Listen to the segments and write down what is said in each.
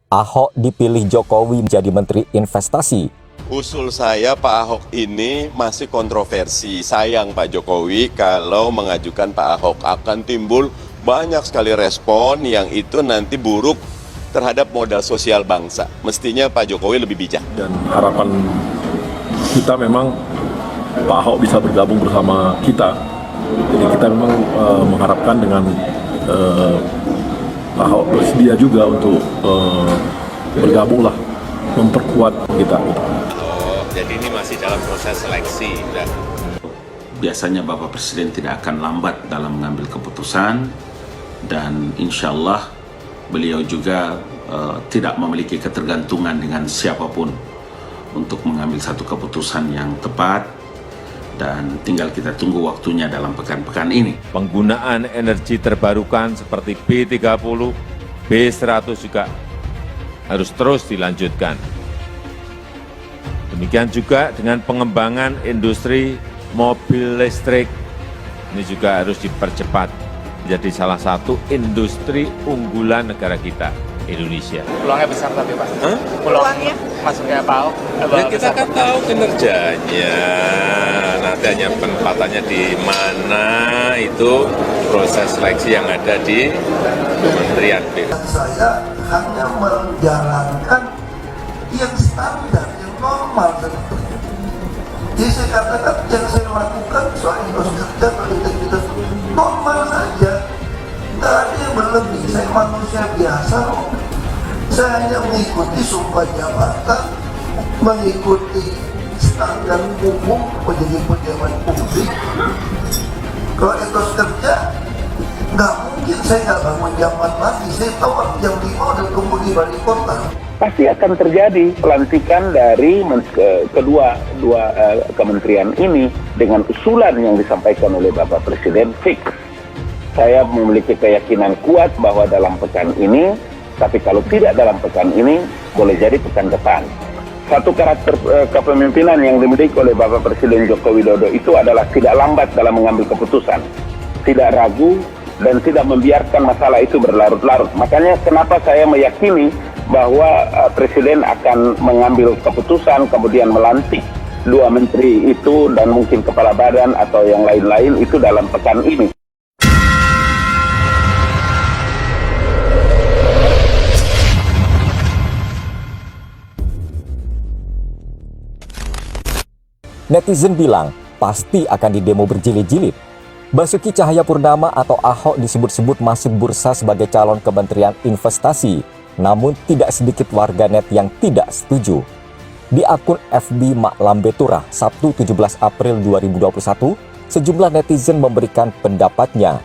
Ahok dipilih Jokowi menjadi Menteri Investasi. Usul saya Pak Ahok ini masih kontroversi. Sayang Pak Jokowi kalau mengajukan Pak Ahok akan timbul banyak sekali respon yang itu nanti buruk terhadap modal sosial bangsa. Mestinya Pak Jokowi lebih bijak. Dan harapan kita memang Pak Ahok bisa bergabung bersama kita. Jadi kita memang mengharapkan dengan Pak Ahok bersedia juga untuk bergabung lah, memperkuat kita. Oh, jadi ini masih dalam proses seleksi. Biasanya Bapak Presiden tidak akan lambat dalam mengambil keputusan dan insya Allah beliau juga tidak memiliki ketergantungan dengan siapapun untuk mengambil satu keputusan yang tepat dan tinggal kita tunggu waktunya dalam pekan-pekan ini. Penggunaan energi terbarukan seperti B30, B100 juga harus terus dilanjutkan. Demikian juga dengan pengembangan industri mobil listrik, ini juga harus dipercepat menjadi salah satu industri unggulan negara kita, Indonesia. Peluangnya besar tapi Pak. Peluangnya? Masuknya Pak Ahok. Ya kita kan tahu kinerjanya, nanti hanya penempatannya di mana itu proses seleksi yang ada di Kementerian BUMN. Saya hanya menjalankan yang standar, yang normal sebetulnya. Jadi saya katakan yang saya lakukan soal kerja atau integritas normal saja, nggak ada yang berlebih. Saya manusia biasa kok. Saya hanya mengikuti sumpah jabatan, mengikuti standar umum menjadi pejabat publik. Kalau etos kerja, nggak mungkin saya nggak bangun jaman lagi. Saya tahu jam 5 udah kumpul di balik kota. Pasti akan terjadi pelantikan dari kedua kementerian ini dengan usulan yang disampaikan oleh Bapak Presiden fix. Saya memiliki keyakinan kuat bahwa dalam pekan ini, tapi kalau tidak dalam pekan ini, boleh jadi pekan depan. Satu karakter kepemimpinan yang dimiliki oleh Bapak Presiden Joko Widodo itu adalah tidak lambat dalam mengambil keputusan, tidak ragu, dan tidak membiarkan masalah itu berlarut-larut. Makanya kenapa saya meyakini bahwa Presiden akan mengambil keputusan, kemudian melantik dua menteri itu dan mungkin kepala badan atau yang lain-lain itu dalam pekan ini. Netizen bilang pasti akan didemo berjilid-jilid. Basuki Cahayapurnama atau Ahok disebut-sebut masuk bursa sebagai calon Kementerian Investasi, namun tidak sedikit warganet yang tidak setuju. Di akun FB Mak Lambe Turah, Sabtu 17 April 2021, sejumlah netizen memberikan pendapatnya.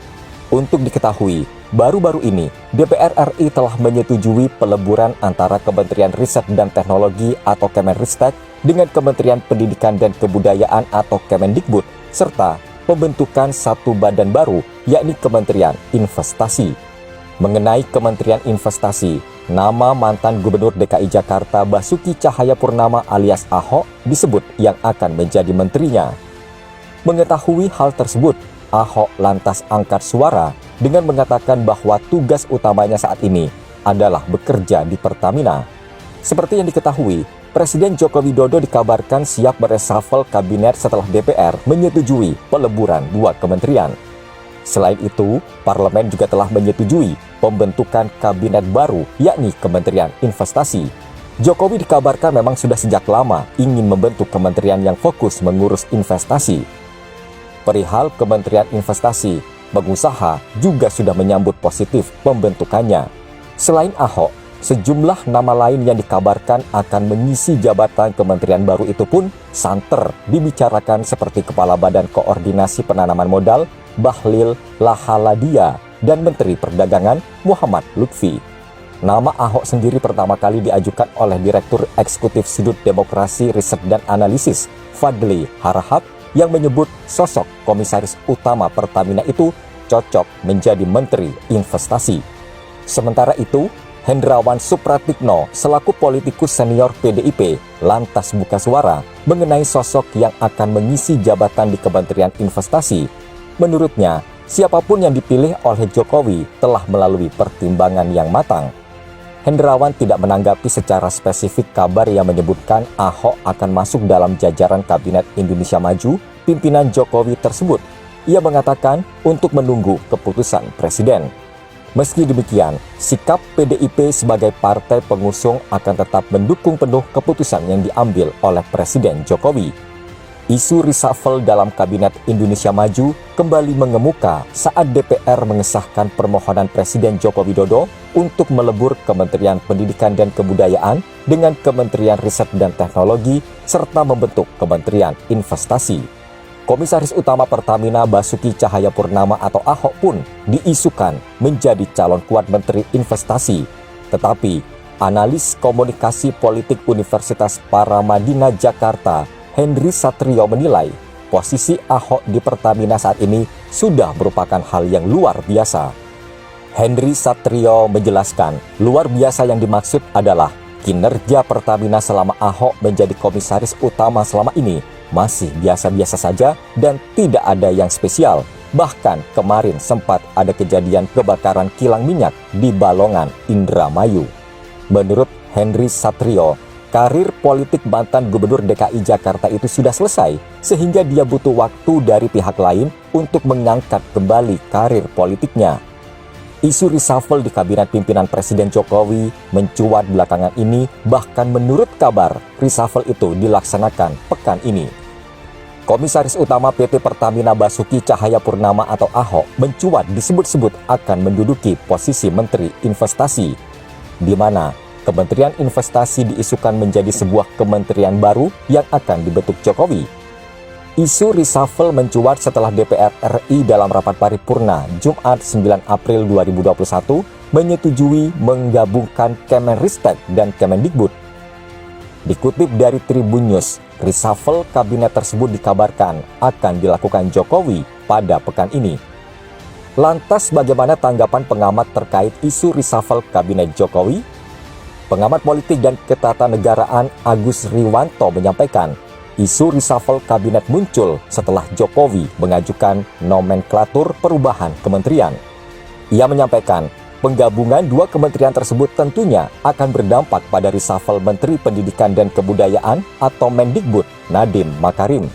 Untuk diketahui, baru-baru ini DPR RI telah menyetujui peleburan antara Kementerian Riset dan Teknologi atau Kemenristek dengan Kementerian Pendidikan dan Kebudayaan atau Kemendikbud, serta pembentukan satu badan baru, yakni Kementerian Investasi. Mengenai Kementerian Investasi, nama mantan Gubernur DKI Jakarta Basuki Cahayapurnama alias Ahok disebut yang akan menjadi menterinya. Mengetahui hal tersebut, Ahok lantas angkat suara dengan mengatakan bahwa tugas utamanya saat ini adalah bekerja di Pertamina. Seperti yang diketahui, Presiden Joko Widodo dikabarkan siap mereshuffle kabinet setelah DPR menyetujui peleburan dua kementerian. Selain itu, Parlemen juga telah menyetujui pembentukan kabinet baru, yakni Kementerian Investasi. Jokowi dikabarkan memang sudah sejak lama ingin membentuk kementerian yang fokus mengurus investasi. Perihal Kementerian Investasi, pengusaha juga sudah menyambut positif pembentukannya. Selain Ahok, sejumlah nama lain yang dikabarkan akan mengisi jabatan kementerian baru itu pun santer dibicarakan seperti Kepala Badan Koordinasi Penanaman Modal Bahlil Lahaladia dan Menteri Perdagangan Muhammad Lutfi. Nama Ahok sendiri pertama kali diajukan oleh Direktur Eksekutif Sudut Demokrasi Riset dan Analisis Fadli Harahap yang menyebut sosok Komisaris Utama Pertamina itu cocok menjadi Menteri Investasi. Sementara itu, Hendrawan Supratikno selaku politikus senior PDIP lantas buka suara mengenai sosok yang akan mengisi jabatan di Kementerian Investasi. Menurutnya, siapapun yang dipilih oleh Jokowi telah melalui pertimbangan yang matang. Hendrawan tidak menanggapi secara spesifik kabar yang menyebutkan Ahok akan masuk dalam jajaran Kabinet Indonesia Maju pimpinan Jokowi tersebut. Ia mengatakan untuk menunggu keputusan Presiden. Meski demikian, sikap PDIP sebagai partai pengusung akan tetap mendukung penuh keputusan yang diambil oleh Presiden Jokowi. Isu reshuffle dalam Kabinet Indonesia Maju kembali mengemuka saat DPR mengesahkan permohonan Presiden Joko Widodo untuk melebur Kementerian Pendidikan dan Kebudayaan dengan Kementerian Riset dan Teknologi serta membentuk Kementerian Investasi. Komisaris Utama Pertamina Basuki Cahayapurnama atau Ahok pun diisukan menjadi calon kuat Menteri Investasi. Tetapi, analis komunikasi politik Universitas Paramadina Jakarta, Henry Satrio menilai posisi Ahok di Pertamina saat ini sudah merupakan hal yang luar biasa. Henry Satrio menjelaskan, luar biasa yang dimaksud adalah kinerja Pertamina selama Ahok menjadi komisaris utama selama ini masih biasa-biasa saja dan tidak ada yang spesial. Bahkan kemarin sempat ada kejadian kebakaran kilang minyak di Balongan, Indramayu. Menurut Henry Satrio, karir politik mantan Gubernur DKI Jakarta itu sudah selesai, sehingga dia butuh waktu dari pihak lain untuk mengangkat kembali karir politiknya. Isu reshuffle di kabinet pimpinan Presiden Jokowi mencuat belakangan ini, bahkan menurut kabar, reshuffle itu dilaksanakan pekan ini. Komisaris Utama PT Pertamina Basuki Cahayapurnama atau Ahok mencuat disebut-sebut akan menduduki posisi Menteri Investasi, di mana Kementerian Investasi diisukan menjadi sebuah kementerian baru yang akan dibentuk Jokowi. Isu reshuffle mencuat setelah DPR RI dalam rapat paripurna Jumat 9 April 2021 menyetujui menggabungkan Kemenristek dan Kemendikbud. Dikutip dari Tribun News, reshuffle kabinet tersebut dikabarkan akan dilakukan Jokowi pada pekan ini. Lantas bagaimana tanggapan pengamat terkait isu reshuffle kabinet Jokowi? Pengamat politik dan ketatanegaraan Agus Riwanto menyampaikan, isu reshuffle kabinet muncul setelah Jokowi mengajukan nomenklatur perubahan kementerian. Ia menyampaikan, penggabungan dua kementerian tersebut tentunya akan berdampak pada reshuffle Menteri Pendidikan dan Kebudayaan atau Mendikbud Nadiem Makarim.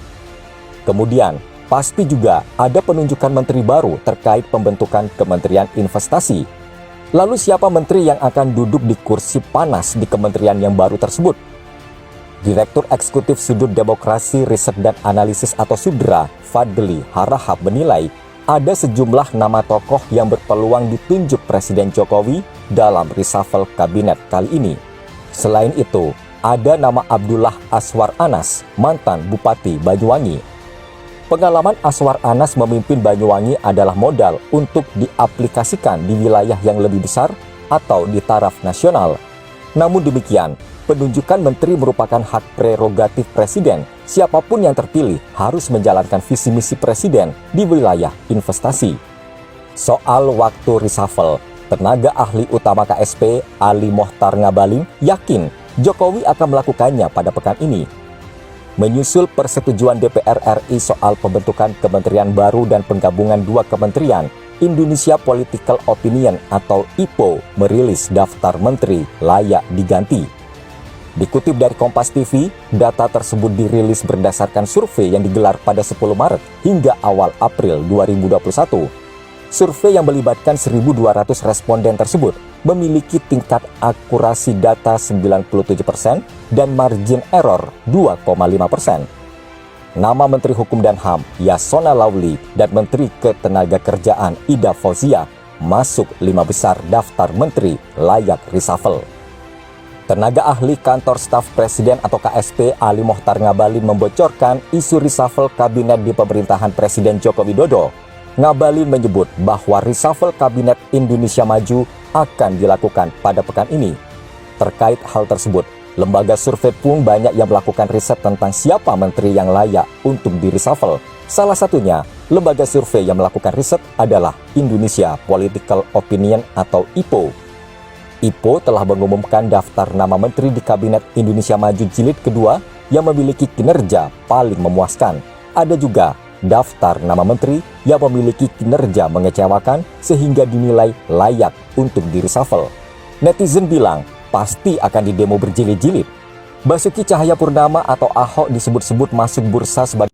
Kemudian, pasti juga ada penunjukan menteri baru terkait pembentukan Kementerian Investasi. Lalu siapa menteri yang akan duduk di kursi panas di kementerian yang baru tersebut? Direktur Eksekutif Sudut Demokrasi Riset dan Analisis atau Sudra, Fadli Harahap menilai ada sejumlah nama tokoh yang berpeluang ditunjuk Presiden Jokowi dalam reshuffle kabinet kali ini. Selain itu, ada nama Abdullah Aswar Anas, mantan Bupati Banyuwangi. Pengalaman Aswar Anas memimpin Banyuwangi adalah modal untuk diaplikasikan di wilayah yang lebih besar atau di taraf nasional. Namun demikian, penunjukan menteri merupakan hak prerogatif Presiden. Siapapun yang terpilih harus menjalankan visi misi Presiden di wilayah investasi. Soal waktu reshuffle, tenaga ahli utama KSP Ali Mohtar Ngabalin yakin Jokowi akan melakukannya pada pekan ini. Menyusul persetujuan DPR RI soal pembentukan kementerian baru dan penggabungan dua kementerian, Indonesia Political Opinion atau IPO merilis daftar menteri layak diganti. Dikutip dari Kompas TV, data tersebut dirilis berdasarkan survei yang digelar pada 10 Maret hingga awal April 2021. Survei yang melibatkan 1.200 responden tersebut memiliki tingkat akurasi data 97% dan margin error 2,5%. Nama Menteri Hukum dan HAM Yasona Lauli dan Menteri Ketenagakerjaan Ida Fauzia masuk 5 besar daftar menteri layak reshuffle. Tenaga ahli kantor staf Presiden atau KSP Ali Mohtar Ngabalin membocorkan isu reshuffle kabinet di pemerintahan Presiden Joko Widodo. Ngabalin menyebut bahwa reshuffle kabinet Indonesia Maju akan dilakukan pada pekan ini. Terkait hal tersebut, lembaga survei pun banyak yang melakukan riset tentang siapa menteri yang layak untuk di-reshuffle. Salah satunya, lembaga survei yang melakukan riset adalah Indonesia Political Opinion atau IPO. IPO telah mengumumkan daftar nama menteri di Kabinet Indonesia Maju Jilid kedua yang memiliki kinerja paling memuaskan. Ada juga daftar nama menteri yang memiliki kinerja mengecewakan sehingga dinilai layak untuk di-reshuffle. Netizen bilang pasti akan didemo berjilid-jilid. Basuki Cahayapurnama atau Ahok disebut-sebut masuk bursa sebagai